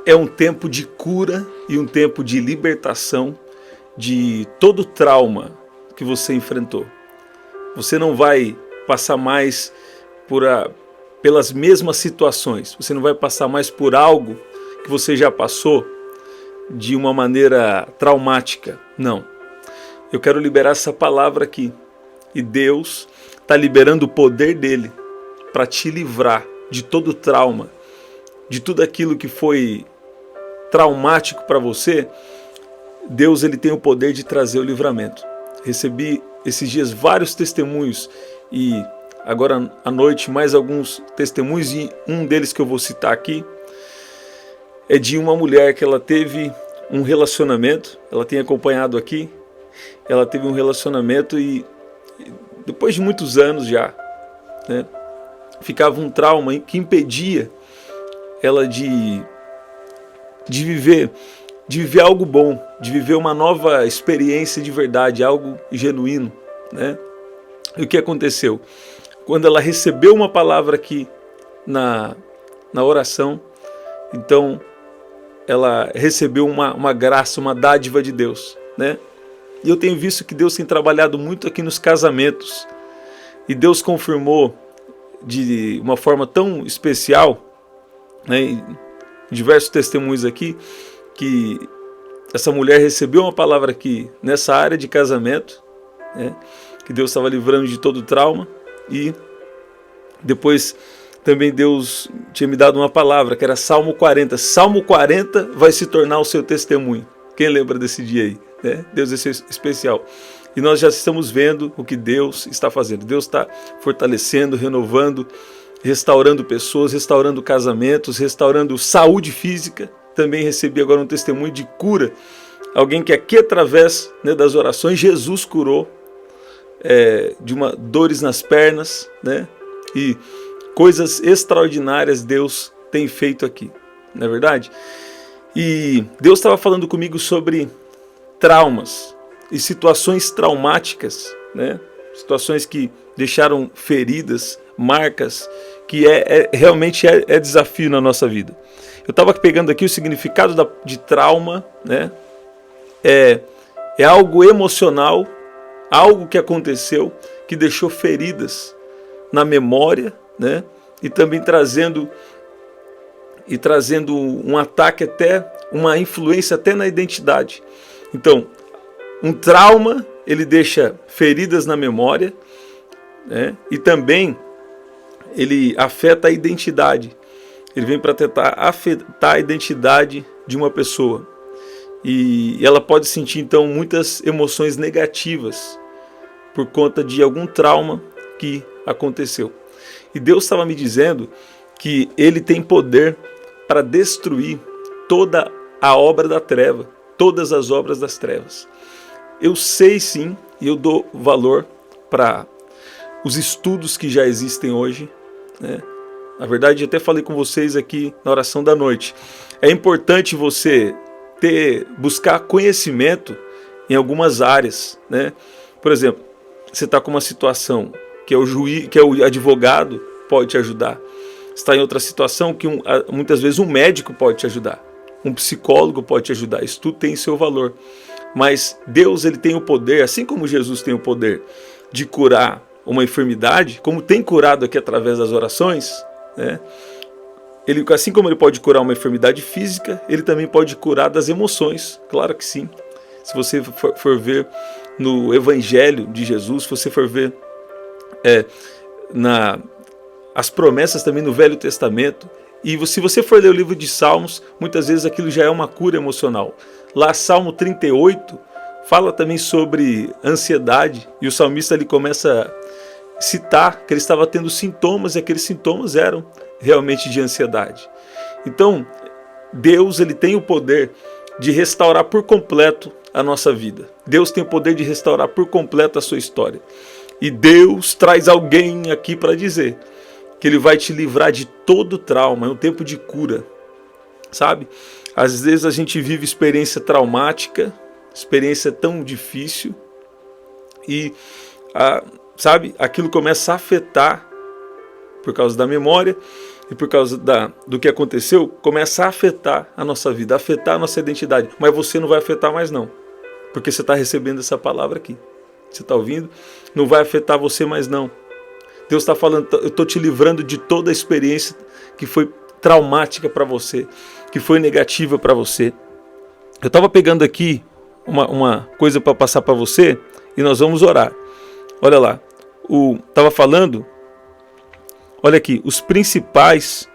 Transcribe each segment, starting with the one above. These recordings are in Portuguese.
é um tempo de cura e um tempo de libertação de todo trauma que você enfrentou. Você não vai passar mais pelas mesmas situações. Você não vai passar mais por algo que você já passou de uma maneira traumática. Não. Eu quero liberar essa palavra aqui. E Deus está liberando o poder dele para te livrar de todo trauma, de tudo aquilo que foi traumático para você. Deus, ele tem o poder de trazer o livramento. Recebi esses dias vários testemunhos e agora à noite mais alguns testemunhos, e um deles que eu vou citar aqui é de uma mulher que ela teve um relacionamento, ela tem acompanhado aqui, ela teve um relacionamento e depois de muitos anos já, né, ficava um trauma que impedia ela de viver algo bom, de viver uma nova experiência de verdade, algo genuíno, né? E o que aconteceu? Quando ela recebeu uma palavra aqui na oração, então ela recebeu uma graça, uma dádiva de Deus, né? E eu tenho visto que Deus tem trabalhado muito aqui nos casamentos, e Deus confirmou de uma forma tão especial, né, diversos testemunhos aqui, que essa mulher recebeu uma palavra aqui nessa área de casamento, né, que Deus estava livrando de todo trauma, e depois também Deus tinha me dado uma palavra que era Salmo 40. Salmo 40 vai se tornar o seu testemunho. Quem lembra desse dia aí? Né? Deus é especial. E nós já estamos vendo o que Deus está fazendo. Deus está fortalecendo, renovando, restaurando pessoas, restaurando casamentos, restaurando saúde física. Também recebi agora um testemunho de cura. Alguém que aqui através, né, das orações, Jesus curou de dores nas pernas, né? E coisas extraordinárias Deus tem feito aqui, não é verdade? E Deus estava falando comigo sobre traumas e situações traumáticas, né? Situações que deixaram feridas, marcas, que realmente é desafio na nossa vida. Eu estava pegando aqui o significado de trauma, né? É algo emocional, algo que aconteceu, que deixou feridas na memória, né? E também trazendo um ataque, até uma influência até na identidade. Então, um trauma, ele deixa feridas na memória, né? E também ele afeta a identidade. Ele vem para tentar afetar a identidade de uma pessoa. E ela pode sentir, então, muitas emoções negativas por conta de algum trauma que aconteceu. E Deus estava me dizendo que Ele tem poder para destruir toda a obra da treva, todas as obras das trevas. Eu sei sim, e eu dou valor para os estudos que já existem hoje, né? Na verdade, eu até falei com vocês aqui na oração da noite. É importante você buscar conhecimento em algumas áreas, né? Por exemplo, você está com uma situação que é o juiz, que é o advogado, pode te ajudar. Está em outra situação que muitas vezes um médico pode te ajudar, um psicólogo pode te ajudar. Isso tudo tem seu valor. Mas Deus, ele tem o poder, assim como Jesus tem o poder de curar uma enfermidade, como tem curado aqui através das orações, né? Assim como ele pode curar uma enfermidade física, ele também pode curar das emoções, claro que sim. Se você for ver no Evangelho de Jesus, se você for ver as promessas também no Velho Testamento, e se você for ler o livro de Salmos, muitas vezes aquilo já é uma cura emocional. Lá, Salmo 38 fala também sobre ansiedade, e o salmista ele começa a citar que ele estava tendo sintomas, e aqueles sintomas eram realmente de ansiedade. Então, Deus, ele tem o poder de restaurar por completo a nossa vida. Deus tem o poder de restaurar por completo a sua história. E Deus traz alguém aqui para dizer que Ele vai te livrar de todo trauma. É um tempo de cura, sabe? Às vezes a gente vive experiência traumática, experiência tão difícil, e sabe, aquilo começa a afetar por causa da memória, e por causa do que aconteceu, começa a afetar a nossa vida, a afetar a nossa identidade. Mas você não vai afetar mais não, porque você está recebendo essa palavra aqui. Você está ouvindo? Não vai afetar você mais não. Deus está falando, eu estou te livrando de toda a experiência que foi traumática para você, que foi negativa para você. Eu estava pegando aqui uma coisa para passar para você e nós vamos orar. Olha lá, estava falando, olha aqui, os principais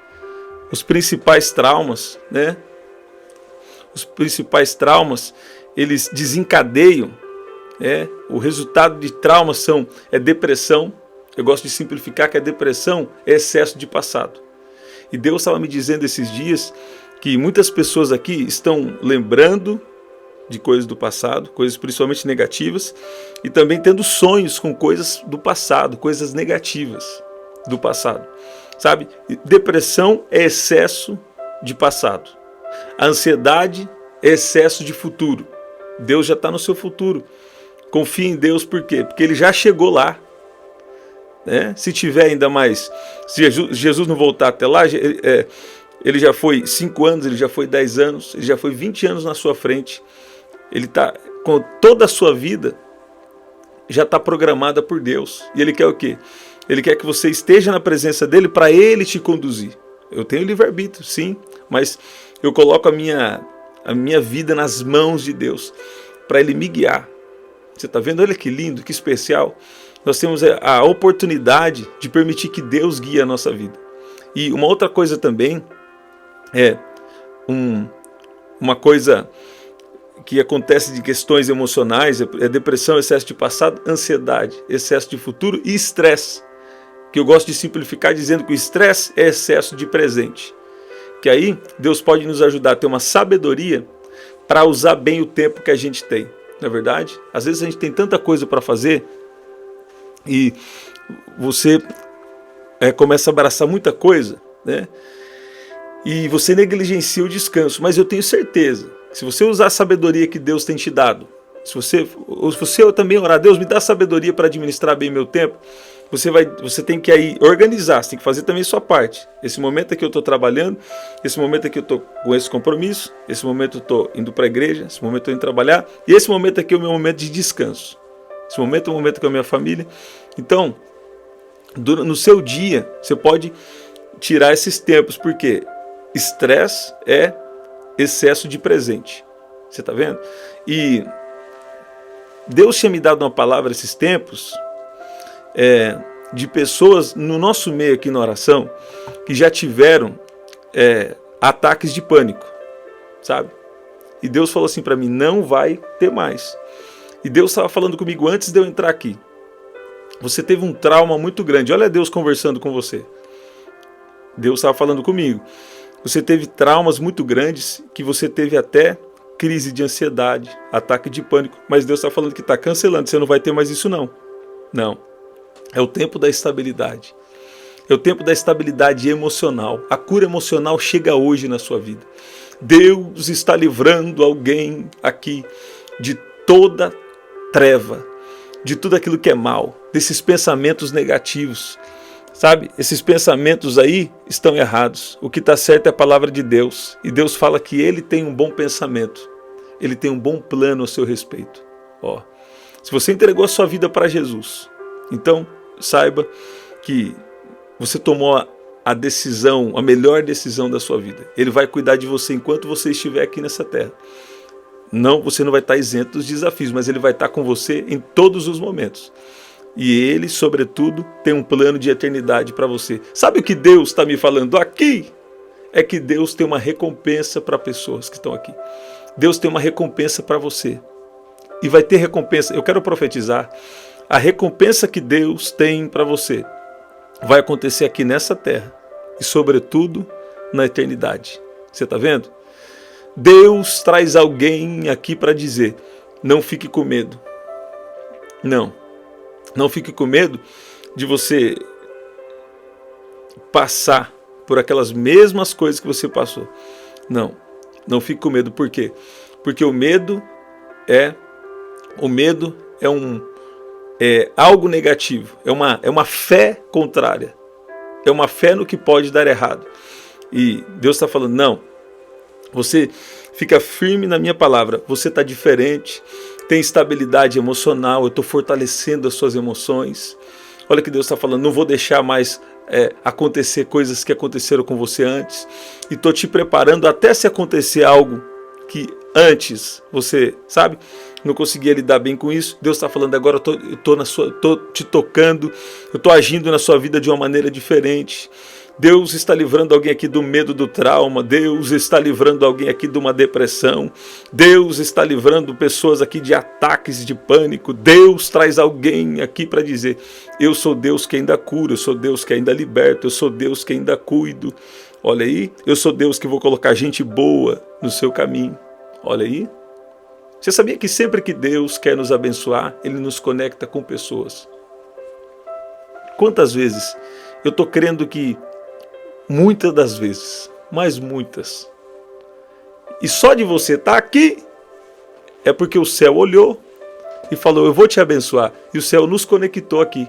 traumas, né? Os principais traumas, eles desencadeiam, o resultado de traumas é depressão. Eu gosto de simplificar que a depressão é excesso de passado. E Deus estava me dizendo esses dias que muitas pessoas aqui estão lembrando de coisas do passado, coisas principalmente negativas, e também tendo sonhos com coisas do passado, coisas negativas do passado. Sabe? Depressão é excesso de passado. A ansiedade é excesso de futuro. Deus já está no seu futuro. Confie em Deus, por quê? Porque Ele já chegou lá. Se tiver ainda mais, se Jesus não voltar até lá, ele já foi 5 anos, ele já foi 10 anos, ele já foi 20 anos na sua frente. Ele está com toda a sua vida, já está programada por Deus. E Ele quer o quê? Ele quer que você esteja na presença dEle para Ele te conduzir. Eu tenho livre-arbítrio, sim, mas eu coloco a minha vida nas mãos de Deus, para Ele me guiar. Você está vendo? Olha que lindo, que especial. Nós temos a oportunidade de permitir que Deus guie a nossa vida. E uma outra coisa também uma coisa que acontece de questões emocionais, é depressão, excesso de passado, ansiedade, excesso de futuro e estresse. Que eu gosto de simplificar dizendo que o estresse é excesso de presente. Que aí Deus pode nos ajudar a ter uma sabedoria para usar bem o tempo que a gente tem. Não é verdade? Às vezes a gente tem tanta coisa para fazer e você começa a abraçar muita coisa, né? E você negligencia o descanso. Mas eu tenho certeza que se você usar a sabedoria que Deus tem te dado, se você também orar, Deus me dá sabedoria para administrar bem meu tempo, você tem que aí organizar, você tem que fazer também a sua parte. Esse momento aqui eu estou trabalhando, esse momento aqui eu estou com esse compromisso, esse momento eu estou indo para a igreja, esse momento eu estou indo trabalhar, e esse momento aqui é o meu momento de descanso. Esse momento é o momento com a minha família. Então, no seu dia, você pode tirar esses tempos, porque estresse é excesso de presente. Você está vendo? E Deus tinha me dado uma palavra esses tempos, de pessoas no nosso meio aqui na oração, que já tiveram ataques de pânico, sabe? E Deus falou assim para mim, não vai ter mais. E Deus estava falando comigo antes de eu entrar aqui. Você teve um trauma muito grande. Olha Deus conversando com você. Deus estava falando comigo. Você teve traumas muito grandes, que você teve até crise de ansiedade, ataque de pânico. Mas Deus está falando que está cancelando. Você não vai ter mais isso não. Não. É o tempo da estabilidade. É o tempo da estabilidade emocional. A cura emocional chega hoje na sua vida. Deus está livrando alguém aqui de toda treva, de tudo aquilo que é mal, desses pensamentos negativos. Sabe, esses pensamentos aí estão errados. O que está certo é a palavra de Deus. E Deus fala que Ele tem um bom pensamento. Ele tem um bom plano a seu respeito. Se você entregou a sua vida para Jesus, então saiba que você tomou a decisão, a melhor decisão da sua vida. Ele vai cuidar de você enquanto você estiver aqui nessa terra. Não, você não vai estar isento dos desafios, mas Ele vai estar com você em todos os momentos. E Ele, sobretudo, tem um plano de eternidade para você. Sabe o que Deus está me falando aqui? É que Deus tem uma recompensa para pessoas que estão aqui. Deus tem uma recompensa para você. E vai ter recompensa. Eu quero profetizar. A recompensa que Deus tem para você vai acontecer aqui nessa terra. E, sobretudo, na eternidade. Você está vendo? Deus traz alguém aqui para dizer, não fique com medo. Não fique com medo de você passar por aquelas mesmas coisas que você passou. Não fique com medo. Por quê? Porque o medo é algo negativo. É uma fé contrária. é uma fé no que pode dar errado. E Deus está falando, não, você fica firme na minha palavra, você está diferente, tem estabilidade emocional, eu estou fortalecendo as suas emoções. Olha o que Deus está falando, não vou deixar mais acontecer coisas que aconteceram com você antes, e estou te preparando até se acontecer algo que antes você, sabe, não conseguia lidar bem com isso. Deus está falando agora, eu estou te tocando, eu estou agindo na sua vida de uma maneira diferente. Deus está livrando alguém aqui do medo do trauma, Deus está livrando alguém aqui de uma depressão, Deus está livrando pessoas aqui de ataques de pânico. Deus traz alguém aqui para dizer, eu sou Deus que ainda cura, eu sou Deus que ainda liberta, eu sou Deus que ainda cuido. Olha aí, eu sou Deus que vou colocar gente boa no seu caminho. Olha aí. Você sabia que sempre que Deus quer nos abençoar, Ele nos conecta com pessoas? Quantas vezes eu estou crendo que muitas das vezes, mas muitas, e só de você estar aqui é porque o céu olhou e falou, eu vou te abençoar, e o céu nos conectou aqui.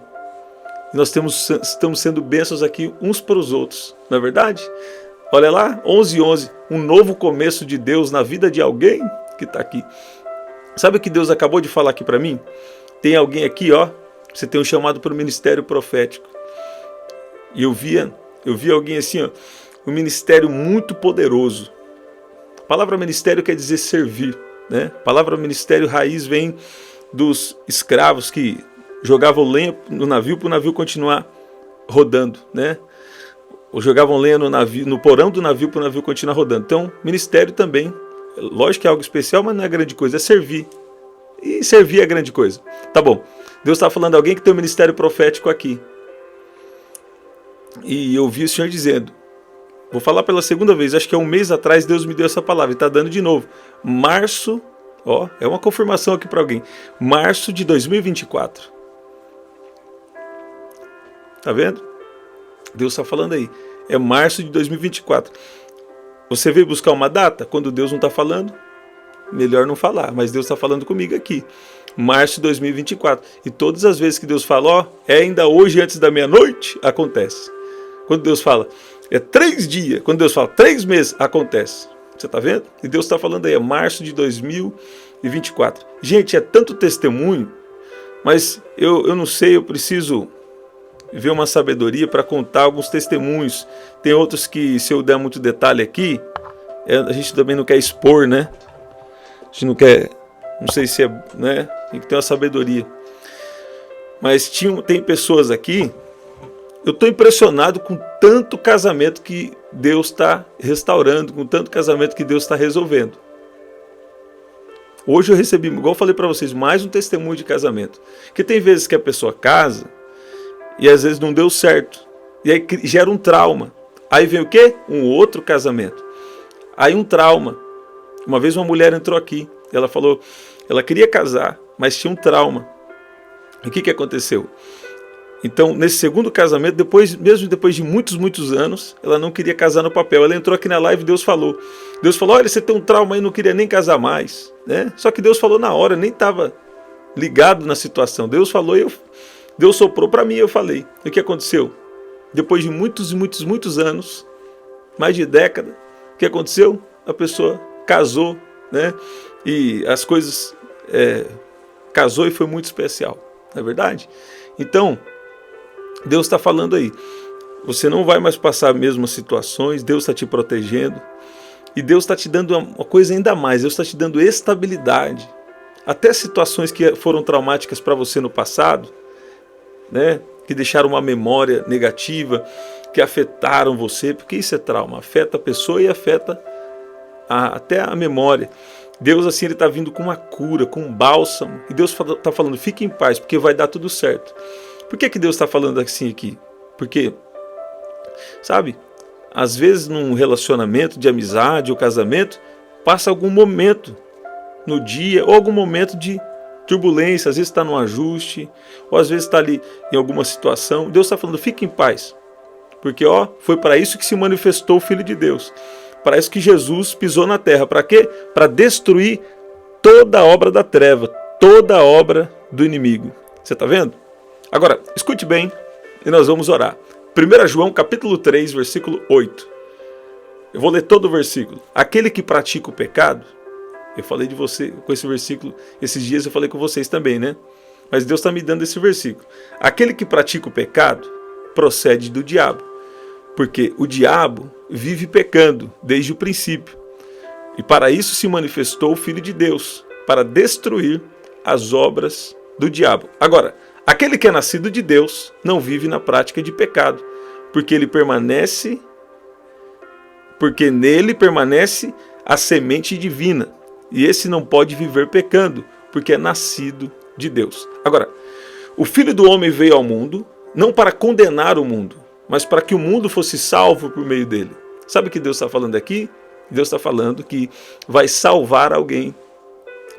E nós estamos sendo bênçãos aqui uns para os outros, não é verdade? Olha lá, 11:11, um novo começo de Deus na vida de alguém que está aqui. Sabe o que Deus acabou de falar aqui para mim? Tem alguém aqui, ó, você tem um chamado para o ministério profético. E eu vi alguém assim, ó, um ministério muito poderoso. A palavra ministério quer dizer servir, né? A palavra ministério raiz vem dos escravos que jogavam lenha no navio para o navio continuar rodando, né? Ou jogavam lenha no navio, no porão do navio para o navio continuar rodando. Então, ministério também, lógico que é algo especial, mas não é grande coisa, é servir. E servir é grande coisa. Tá bom, Deus está falando de alguém que tem um ministério profético aqui. E eu vi o Senhor dizendo, vou falar pela segunda vez, acho que há um mês atrás Deus me deu essa palavra, e está dando de novo. Março, ó, é uma confirmação aqui para alguém. Março de 2024. Tá vendo? Deus está falando aí. É março de 2024. Você veio buscar uma data? Quando Deus não está falando, melhor não falar. Mas Deus está falando comigo aqui. Março de 2024. E todas as vezes que Deus fala, ó, é ainda hoje antes da meia-noite, acontece. Quando Deus fala, é 3 dias. Quando Deus fala 3 meses, acontece. Você está vendo? E Deus está falando aí, é março de 2024. Gente, é tanto testemunho, mas eu não sei, eu preciso ver uma sabedoria para contar alguns testemunhos. Tem outros que, se eu der muito detalhe aqui, a gente também não quer expor, né? A gente não quer, não sei se é, né? Tem que ter uma sabedoria. Mas tem pessoas aqui, eu estou impressionado com tanto casamento que Deus está restaurando, com tanto casamento que Deus está resolvendo. Hoje eu recebi, igual eu falei para vocês, mais um testemunho de casamento. Porque tem vezes que a pessoa casa e às vezes não deu certo. E aí gera um trauma. Aí vem o quê? Um outro casamento. Aí um trauma. Uma vez uma mulher entrou aqui. Ela falou, ela queria casar, mas tinha um trauma. E o que aconteceu? Então, nesse segundo casamento, mesmo depois de muitos anos, ela não queria casar no papel. Ela entrou aqui na live e Deus falou, olha, você tem um trauma aí, não queria nem casar mais, né? Só que Deus falou na hora, nem estava ligado na situação. Deus falou, Deus soprou para mim e eu falei. E o que aconteceu? Depois de muitos anos, mais de década, o que aconteceu? A pessoa casou, né? E as coisas casou e foi muito especial, não é verdade? Então, Deus está falando aí, você não vai mais passar as mesmas situações, Deus está te protegendo, e Deus está te dando uma coisa ainda mais, Deus está te dando estabilidade, até situações que foram traumáticas para você no passado, né, que deixaram uma memória negativa, que afetaram você, porque isso é trauma, afeta a pessoa e afeta até a memória. Deus assim, Ele está vindo com uma cura, com um bálsamo, e Deus está falando, fique em paz, porque vai dar tudo certo. Por que Deus está falando assim aqui? Porque, sabe, às vezes num relacionamento de amizade ou casamento, passa algum momento no dia, ou algum momento de turbulência, às vezes está num ajuste, ou às vezes está ali em alguma situação. Deus está falando, fique em paz, porque ó, foi para isso que se manifestou o Filho de Deus, para isso que Jesus pisou na terra, para quê? Para destruir toda a obra da treva, toda a obra do inimigo. Você está vendo? Agora, escute bem e nós vamos orar. 1 João capítulo 3, versículo 8. Eu vou ler todo o versículo. Aquele que pratica o pecado, eu falei de você com esse versículo, esses dias eu falei com vocês também, né? Mas Deus está me dando esse versículo. Aquele que pratica o pecado procede do diabo, porque o diabo vive pecando desde o princípio. E para isso se manifestou o Filho de Deus, para destruir as obras do diabo. Agora, aquele que é nascido de Deus não vive na prática de pecado, porque nele permanece a semente divina. E esse não pode viver pecando, porque é nascido de Deus. Agora, o Filho do Homem veio ao mundo, não para condenar o mundo, mas para que o mundo fosse salvo por meio dele. Sabe o que Deus está falando aqui? Deus está falando que vai salvar alguém.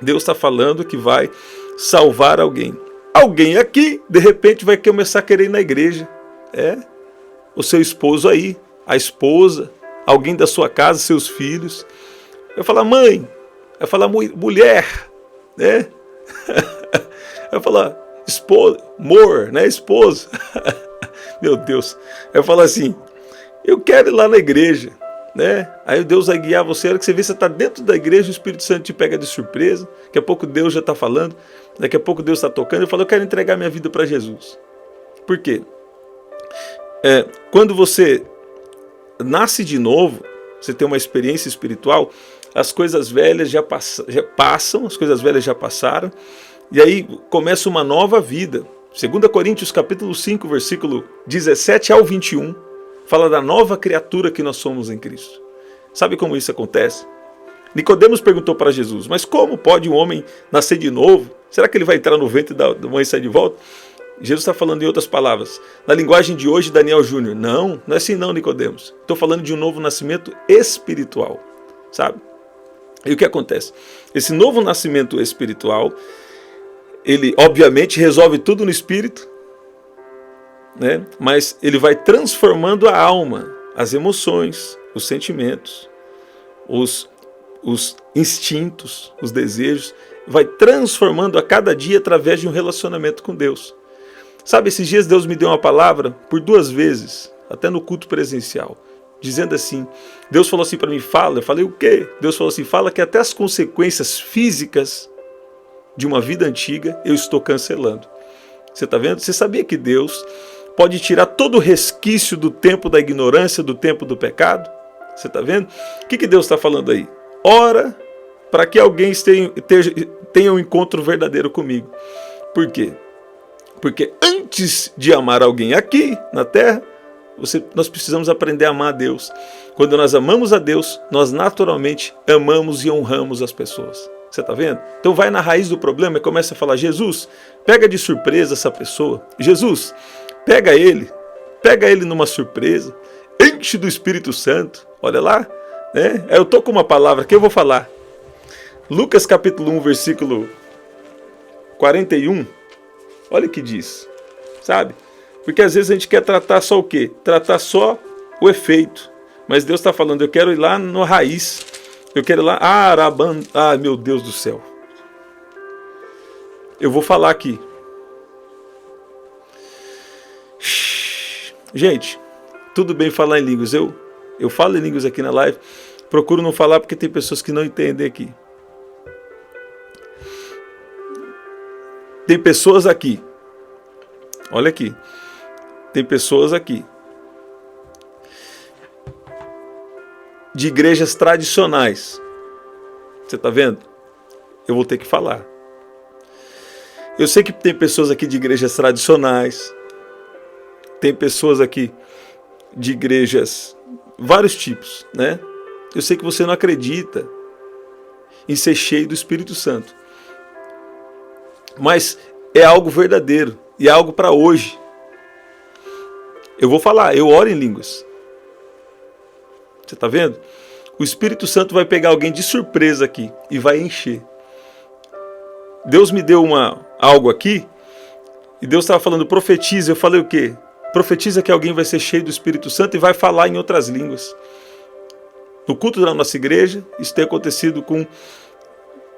Deus está falando que vai salvar alguém. Alguém aqui, de repente, vai começar a querer ir na igreja. O seu esposo aí, a esposa, alguém da sua casa, seus filhos. Vai falar mãe, vai falar mulher, né? Vai falar esposa, amor, né? Esposa. Meu Deus. Vai falar assim, eu quero ir lá na igreja, né? Aí Deus vai guiar você, a hora que você vê, você está dentro da igreja, o Espírito Santo te pega de surpresa, daqui a pouco Deus já está falando, daqui a pouco Deus está tocando, eu falo, eu quero entregar minha vida para Jesus. Por quê? Quando você nasce de novo, você tem uma experiência espiritual, as coisas velhas já passam, as coisas velhas já passaram, e aí começa uma nova vida. 2 Coríntios capítulo 5, versículo 17 ao 21, fala da nova criatura que nós somos em Cristo. Sabe como isso acontece? Nicodemos perguntou para Jesus, mas como pode um homem nascer de novo? Será que ele vai entrar no ventre da mãe e sair de volta? Jesus está falando em outras palavras. Na linguagem de hoje, Daniel Júnior, não é assim não, Nicodemos. Estou falando de um novo nascimento espiritual, sabe? E o que acontece? Esse novo nascimento espiritual, ele obviamente resolve tudo no espírito, né? Mas ele vai transformando a alma, as emoções, os sentimentos, os instintos, os desejos, vai transformando a cada dia através de um relacionamento com Deus. Sabe, esses dias Deus me deu uma palavra por 2 vezes, até no culto presencial, dizendo assim, Deus falou assim para mim, fala, eu falei o quê? Deus falou assim, fala que até as consequências físicas de uma vida antiga eu estou cancelando. Você está vendo? Você sabia que Deus pode tirar todo o resquício do tempo da ignorância, do tempo do pecado? Você está vendo? O que Deus está falando aí? Ora para que alguém tenha um encontro verdadeiro comigo. Por quê? Porque antes de amar alguém aqui na terra, nós precisamos aprender a amar a Deus. Quando nós amamos a Deus, nós naturalmente amamos e honramos as pessoas. Você está vendo? Então vai na raiz do problema e começa a falar, Jesus, pega de surpresa essa pessoa. Jesus, pega ele numa surpresa, enche do Espírito Santo. Olha lá, né? Eu estou com uma palavra que eu vou falar. Lucas capítulo 1, versículo 41. Olha o que diz, sabe? Porque às vezes a gente quer tratar só o quê? Tratar só o efeito. Mas Deus está falando, eu quero ir lá na raiz. Eu quero ir lá, meu Deus do céu. Eu vou falar aqui. Gente, tudo bem falar em línguas. Eu falo em línguas aqui na live. Procuro não falar porque tem pessoas que não entendem aqui. Tem pessoas aqui. Olha aqui. Tem pessoas aqui. De igrejas tradicionais. Você está vendo? Eu vou ter que falar. Eu sei que tem pessoas aqui de igrejas tradicionais. Tem pessoas aqui de igrejas, vários tipos, né? Eu sei que você não acredita em ser cheio do Espírito Santo. Mas é algo verdadeiro e é algo para hoje. Eu vou falar, eu oro em línguas. Você está vendo? O Espírito Santo vai pegar alguém de surpresa aqui e vai encher. Deus me deu algo aqui e Deus estava falando, profetiza. Eu falei o quê? Profetiza que alguém vai ser cheio do Espírito Santo e vai falar em outras línguas. No culto da nossa igreja, isso tem acontecido com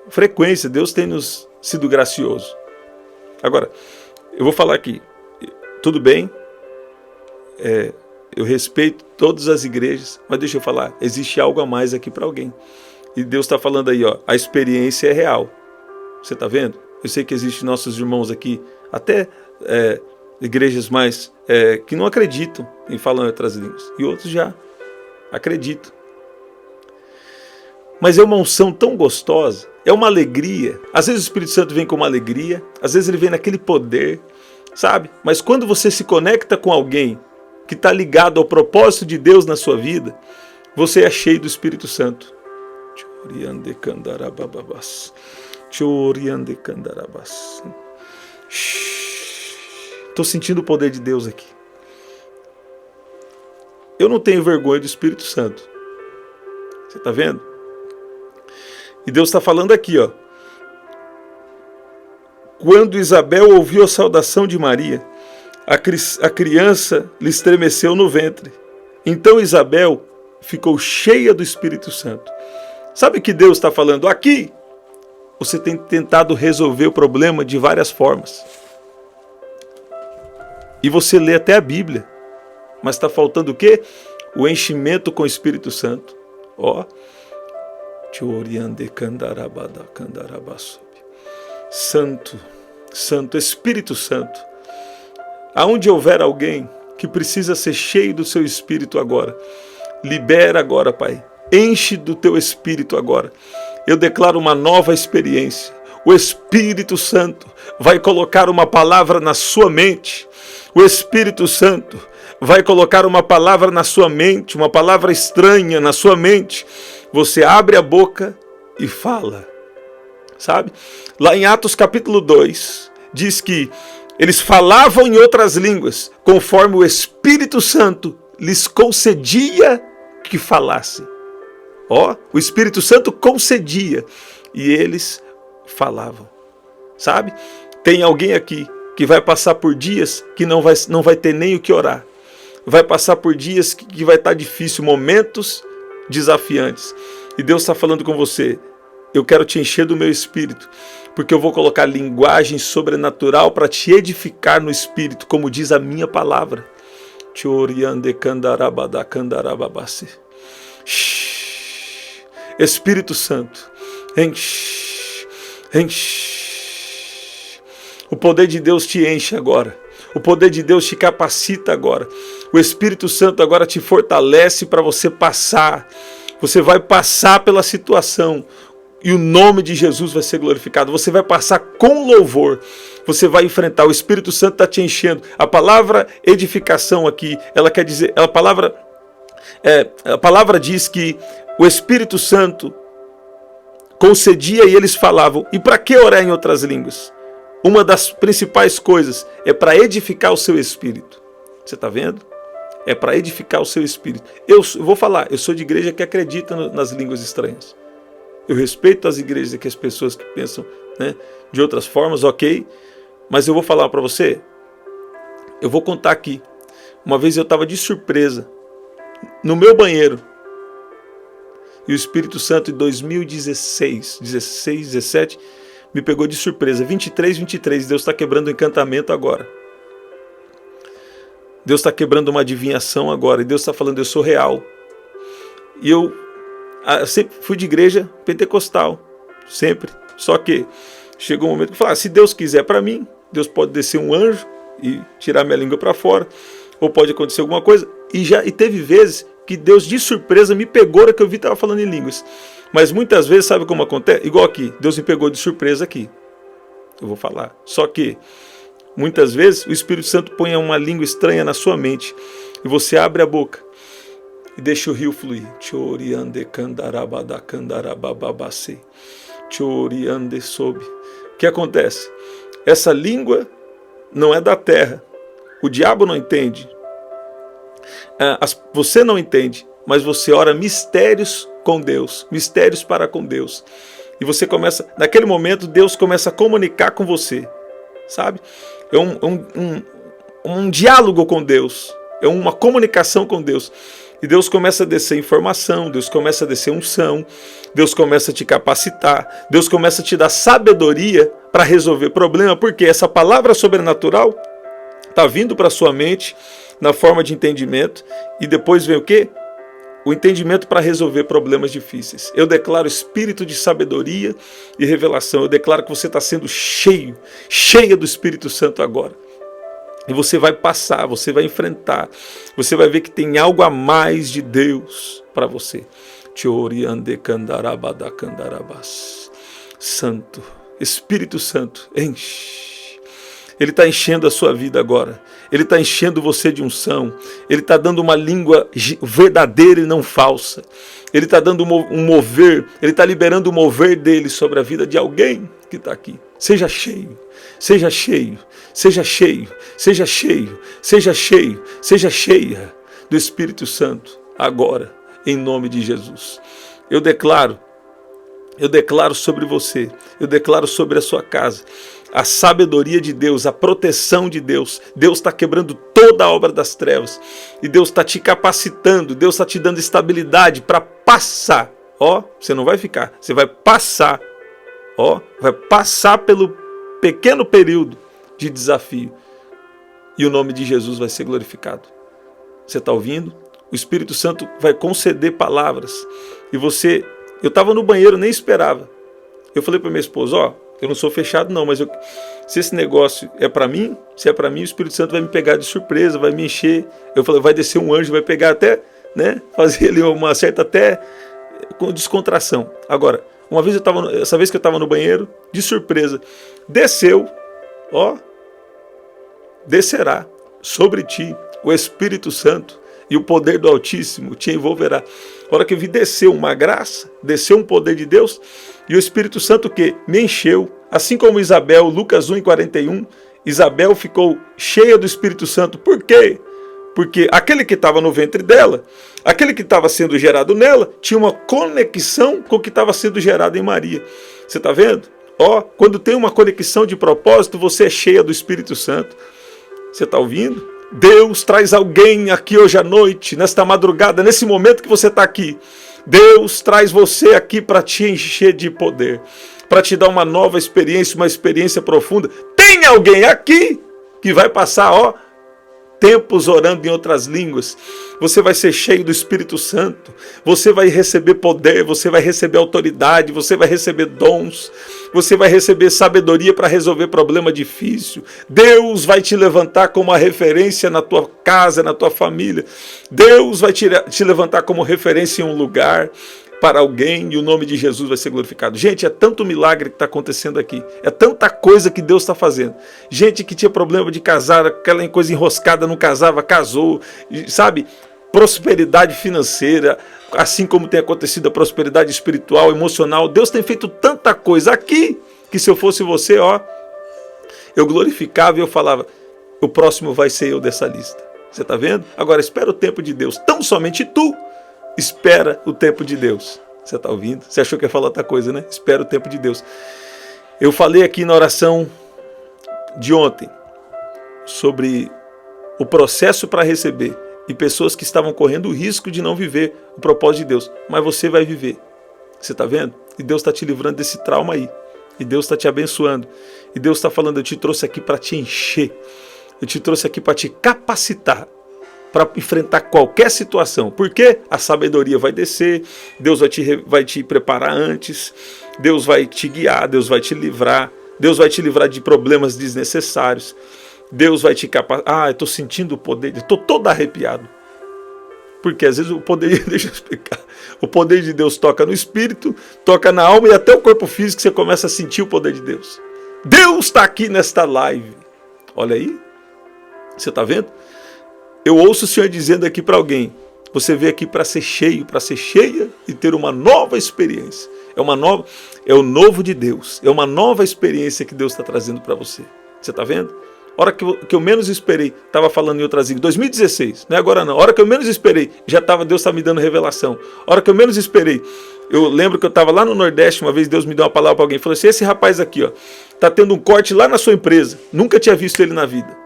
frequência. Deus tem nos sido gracioso. Agora, eu vou falar aqui. Tudo bem? eu respeito todas as igrejas, mas deixa eu falar, existe algo a mais aqui para alguém. E Deus está falando aí, ó, a experiência é real. Você está vendo? Eu sei que existem nossos irmãos aqui, até igrejas mais que não acreditam em falar em outras línguas. E outros já acreditam. Mas é uma unção tão gostosa, é uma alegria. Às vezes o Espírito Santo vem com uma alegria, às vezes ele vem naquele poder, sabe? Mas quando você se conecta com alguém que está ligado ao propósito de Deus na sua vida, você é cheio do Espírito Santo. Estou sentindo o poder de Deus aqui. Eu não tenho vergonha do Espírito Santo. Você está vendo? E Deus está falando aqui, ó. Quando Isabel ouviu a saudação de Maria, a criança lhe estremeceu no ventre. Então Isabel ficou cheia do Espírito Santo. Sabe o que Deus está falando? Aqui, você tem tentado resolver o problema de várias formas. E você lê até a Bíblia. Mas está faltando o quê? O enchimento com o Espírito Santo. Ó. Santo, Santo, Espírito Santo. Aonde houver alguém que precisa ser cheio do seu Espírito agora, libera agora, Pai. Enche do teu Espírito agora. Eu declaro uma nova experiência. O Espírito Santo vai colocar uma palavra na sua mente. O Espírito Santo vai colocar uma palavra na sua mente, uma palavra estranha na sua mente. Você abre a boca e fala. Sabe? Lá em Atos capítulo 2, diz que eles falavam em outras línguas, conforme o Espírito Santo lhes concedia que falassem. Ó, o Espírito Santo concedia e eles falavam. Sabe? Tem alguém aqui que vai passar por dias que não vai ter nem o que orar. Vai passar por dias que vai estar difícil, momentos desafiantes. E Deus está falando com você. Eu quero te encher do meu Espírito, porque eu vou colocar linguagem sobrenatural para te edificar no Espírito, como diz a minha palavra. Espírito Santo, enche, enche. O poder de Deus te enche agora. O poder de Deus te capacita agora. O Espírito Santo agora te fortalece para você passar. Você vai passar pela situação e o nome de Jesus vai ser glorificado. Você vai passar com louvor. Você vai enfrentar. O Espírito Santo está te enchendo. A palavra edificação aqui, ela quer dizer, a palavra diz que o Espírito Santo concedia e eles falavam. E para que orar em outras línguas? Uma das principais coisas é para edificar o seu espírito. Você está vendo? É para edificar o seu espírito. Eu vou falar, eu sou de igreja que acredita nas línguas estranhas. Eu respeito as igrejas que as pessoas que pensam, né, de outras formas, ok. Mas eu vou falar para você, eu vou contar aqui. Uma vez eu estava de surpresa no meu banheiro. E o Espírito Santo em 2016, 17, me pegou de surpresa. 23, Deus está quebrando o encantamento agora. Deus está quebrando uma adivinhação agora. E Deus está falando, eu sou real. E eu sempre fui de igreja pentecostal. Sempre. Só que chegou um momento que eu falei, se Deus quiser para mim, Deus pode descer um anjo e tirar minha língua para fora. Ou pode acontecer alguma coisa. E teve vezes que Deus de surpresa me pegou na hora que eu vi que estava falando em línguas. Mas muitas vezes, sabe como acontece? Igual aqui, Deus me pegou de surpresa aqui. Eu vou falar. Só que, muitas vezes, o Espírito Santo põe uma língua estranha na sua mente. E você abre a boca e deixa o rio fluir. O que acontece? Essa língua não é da terra. O diabo não entende. Você não entende, mas você ora mistérios com Deus, mistérios para com Deus. E você começa, naquele momento, Deus começa a comunicar com você, sabe? É um diálogo com Deus, é uma comunicação com Deus. E Deus começa a descer informação, Deus começa a descer unção, Deus começa a te capacitar, Deus começa a te dar sabedoria para resolver problema, porque essa palavra sobrenatural está vindo para a sua mente, na forma de entendimento, e depois vem o quê? O entendimento para resolver problemas difíceis. Eu declaro espírito de sabedoria e revelação. Eu declaro que você está sendo cheia do Espírito Santo agora. E você vai passar, você vai enfrentar. Você vai ver que tem algo a mais de Deus para você. Santo, Espírito Santo, enche. Ele está enchendo a sua vida agora. Ele está enchendo você de unção. Ele está dando uma língua verdadeira e não falsa. Ele está dando um mover. Ele está liberando o mover dele sobre a vida de alguém que está aqui. Seja cheio, seja cheio, seja cheio, seja cheio, seja cheio, seja cheia do Espírito Santo agora, em nome de Jesus. Eu declaro sobre você, eu declaro sobre a sua casa, a sabedoria de Deus, a proteção de Deus. Deus está quebrando toda a obra das trevas. E Deus está te capacitando, Deus está te dando estabilidade para passar. Ó, você não vai ficar, você vai passar. Ó, vai passar pelo pequeno período de desafio. E o nome de Jesus vai ser glorificado. Você está ouvindo? O Espírito Santo vai conceder palavras. E você... Eu estava no banheiro, nem esperava. Eu falei para minha esposa, ó, eu não sou fechado não, mas se esse negócio é para mim, se é para mim, o Espírito Santo vai me pegar de surpresa, vai me encher. Eu falei, vai descer um anjo, vai pegar até, né, fazer ali uma certa até com descontração. Agora, essa vez que eu estava no banheiro, de surpresa, desceu, ó, descerá sobre ti o Espírito Santo e o poder do Altíssimo te envolverá. A hora que eu vi, desceu uma graça, desceu um poder de Deus, e o Espírito Santo que me encheu, assim como Isabel, Lucas 1:41, Isabel ficou cheia do Espírito Santo. Por quê? Porque aquele que estava no ventre dela, aquele que estava sendo gerado nela, tinha uma conexão com o que estava sendo gerado em Maria. Você está vendo? Ó, quando tem uma conexão de propósito, você é cheia do Espírito Santo. Você está ouvindo? Deus traz alguém aqui hoje à noite, nesta madrugada, nesse momento que você está aqui. Deus traz você aqui para te encher de poder, para te dar uma nova experiência, uma experiência profunda. Tem alguém aqui que vai passar, ó, tempos orando em outras línguas. Você vai ser cheio do Espírito Santo. Você vai receber poder, você vai receber autoridade, você vai receber dons, você vai receber sabedoria para resolver problema difícil. Deus vai te levantar como uma referência na tua casa, na tua família. Deus vai te levantar como referência em um lugar para alguém, e o nome de Jesus vai ser glorificado. Gente, é tanto milagre que está acontecendo aqui. É tanta coisa que Deus está fazendo. Gente que tinha problema de casar, aquela coisa enroscada, não casava, casou, sabe? Prosperidade financeira, assim como tem acontecido a prosperidade espiritual, emocional. Deus tem feito tanta coisa aqui, que se eu fosse você, ó, eu glorificava e eu falava, o próximo vai ser eu dessa lista. Você está vendo? Agora espera o tempo de Deus. Tão somente tu espera o tempo de Deus. Você está ouvindo? Você achou que ia falar outra coisa, né? Espera o tempo de Deus. Eu falei aqui na oração de ontem sobre o processo para receber e pessoas que estavam correndo o risco de não viver o propósito de Deus. Mas você vai viver. Você está vendo? E Deus está te livrando desse trauma aí. E Deus está te abençoando. E Deus está falando, eu te trouxe aqui para te encher. Eu te trouxe aqui para te capacitar para enfrentar qualquer situação. Porque a sabedoria vai descer, Deus vai te preparar antes, Deus vai te guiar, Deus vai te livrar de problemas desnecessários, Deus vai te capacitar. Eu estou sentindo o poder, estou todo arrepiado. Porque às vezes o poder, deixa eu explicar, o poder de Deus toca no espírito, toca na alma e até o corpo físico você começa a sentir o poder de Deus. Deus está aqui nesta live. Olha aí, você está vendo? Eu ouço o Senhor dizendo aqui para alguém, você veio aqui para ser cheio, para ser cheia e ter uma nova experiência. É o novo de Deus, é uma nova experiência que Deus está trazendo para você. Você está vendo? A hora que eu menos esperei, estava falando em outras línguas, 2016, não é agora não. A hora que eu menos esperei, Deus está me dando revelação. A hora que eu menos esperei, eu lembro que eu estava lá no Nordeste, uma vez Deus me deu uma palavra para alguém, falou assim, esse rapaz aqui, ó, está tendo um corte lá na sua empresa, nunca tinha visto ele na vida.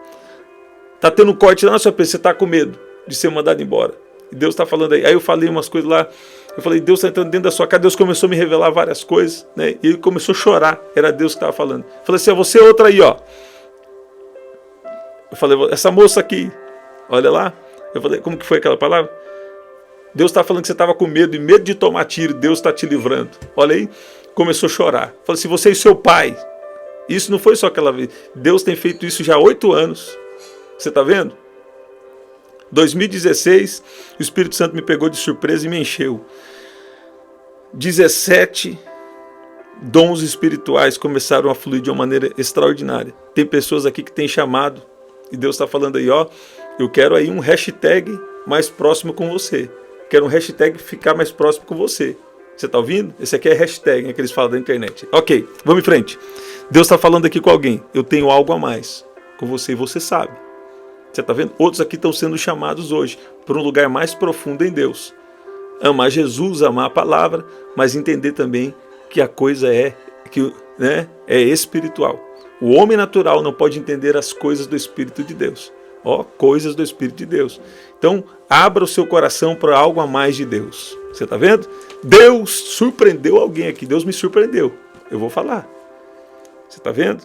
Está tendo um corte lá na sua empresa, você está com medo de ser mandado embora. E Deus está falando aí. Aí eu falei umas coisas lá, eu falei, Deus está entrando dentro da sua casa, Deus começou a me revelar várias coisas, né? E ele começou a chorar, era Deus que estava falando. Eu falei assim, você é outra aí, ó. Eu falei, essa moça aqui, Olha lá. Eu falei, como que foi aquela palavra? Deus está falando que você estava com medo, e medo de tomar tiro, Deus está te livrando. Olha aí, começou a chorar. Falei, se você e seu pai, isso não foi só aquela vez. Deus tem feito isso já há 8 anos. Você está vendo? 2016, o Espírito Santo me pegou de surpresa e me encheu. 17 dons espirituais começaram a fluir de uma maneira extraordinária. Tem pessoas aqui que têm chamado, e Deus está falando aí, ó, eu quero aí um hashtag mais próximo com você. Quero um hashtag ficar mais próximo com você. Você está ouvindo? Esse aqui é hashtag, né, que eles falam da internet. Ok, vamos em frente. Deus está falando aqui com alguém. Eu tenho algo a mais com você e você sabe. Você está vendo? Outros aqui estão sendo chamados hoje para um lugar mais profundo em Deus. Amar Jesus, amar a palavra, mas entender também que a coisa é espiritual. O homem natural não pode entender as coisas do Espírito de Deus. Ó, coisas do Espírito de Deus. Então, abra o seu coração para algo a mais de Deus. Você está vendo? Deus surpreendeu alguém aqui. Deus me surpreendeu. Eu vou falar. Você está vendo?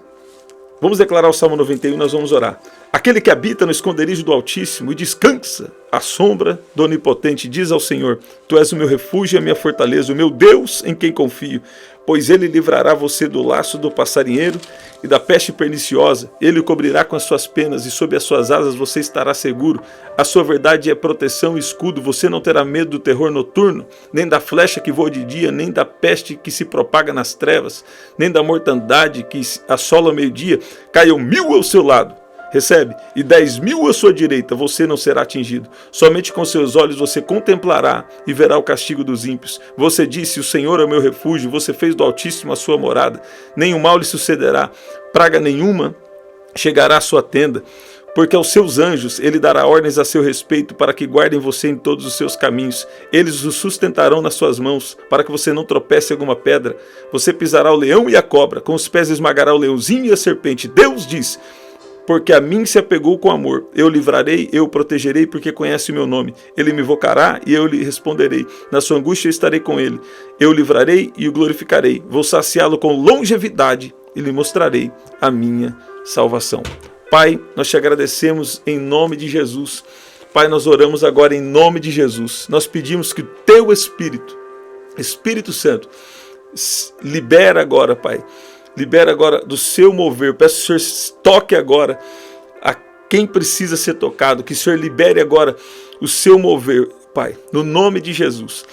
Vamos declarar o Salmo 91, nós vamos orar. Aquele que habita no esconderijo do Altíssimo e descansa à sombra do Onipotente, diz ao Senhor, Tu és o meu refúgio e a minha fortaleza, o meu Deus em quem confio, pois ele livrará você do laço do passarinheiro e da peste perniciosa. Ele o cobrirá com as suas penas e sob as suas asas você estará seguro. A sua verdade é proteção e escudo. Você não terá medo do terror noturno, nem da flecha que voa de dia, nem da peste que se propaga nas trevas, nem da mortandade que assola ao meio-dia. Caiam 1000 ao seu lado, recebe, e 10.000 à sua direita, você não será atingido. Somente com seus olhos você contemplará e verá o castigo dos ímpios. Você disse, o Senhor é o meu refúgio, você fez do Altíssimo a sua morada. Nenhum mal lhe sucederá, praga nenhuma chegará à sua tenda, porque aos seus anjos ele dará ordens a seu respeito para que guardem você em todos os seus caminhos. Eles o sustentarão nas suas mãos, para que você não tropece em alguma pedra. Você pisará o leão e a cobra, com os pés esmagará o leãozinho e a serpente. Deus diz, porque a mim se apegou com amor. Eu o livrarei, eu o protegerei, porque conhece o meu nome. Ele me invocará e eu lhe responderei. Na sua angústia eu estarei com ele. Eu o livrarei e o glorificarei. Vou saciá-lo com longevidade e lhe mostrarei a minha salvação. Pai, nós te agradecemos em nome de Jesus. Pai, nós oramos agora em nome de Jesus. Nós pedimos que o teu Espírito, Espírito Santo, libera agora, Pai. Libera agora do seu mover. Peço que o Senhor toque agora a quem precisa ser tocado. Que o Senhor libere agora o seu mover, Pai. No nome de Jesus.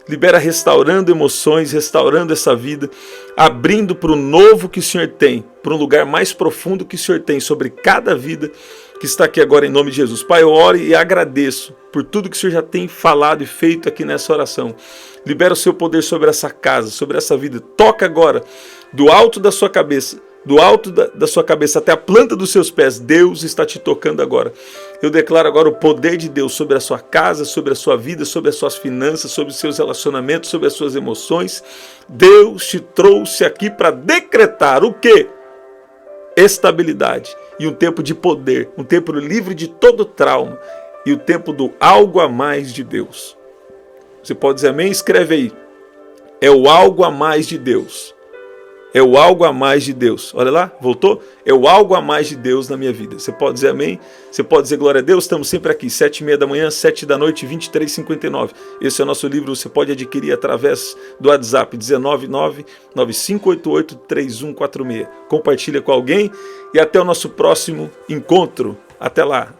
Libera restaurando emoções, restaurando essa vida. Abrindo para o novo que o Senhor tem. Para um lugar mais profundo que o Senhor tem sobre cada vida que está aqui agora em nome de Jesus. Pai, eu oro e agradeço por tudo que o Senhor já tem falado e feito aqui nessa oração. Libera o seu poder sobre essa casa, sobre essa vida. Toca agora do alto da sua cabeça, do alto da sua cabeça até a planta dos seus pés. Deus está te tocando agora. Eu declaro agora o poder de Deus sobre a sua casa, sobre a sua vida, sobre as suas finanças, sobre os seus relacionamentos, sobre as suas emoções. Deus te trouxe aqui para decretar o quê? Estabilidade e um tempo de poder, um tempo livre de todo trauma e o tempo do algo a mais de Deus. Você pode dizer amém? Escreve aí. É o algo a mais de Deus. É o algo a mais de Deus. Olha lá, voltou? É o algo a mais de Deus na minha vida. Você pode dizer amém? Você pode dizer glória a Deus? Estamos sempre aqui, 7h30 da manhã, 7 da noite, 23h59. Esse é o nosso livro, você pode adquirir através do WhatsApp, 19995883146. Compartilha com alguém e até o nosso próximo encontro. Até lá.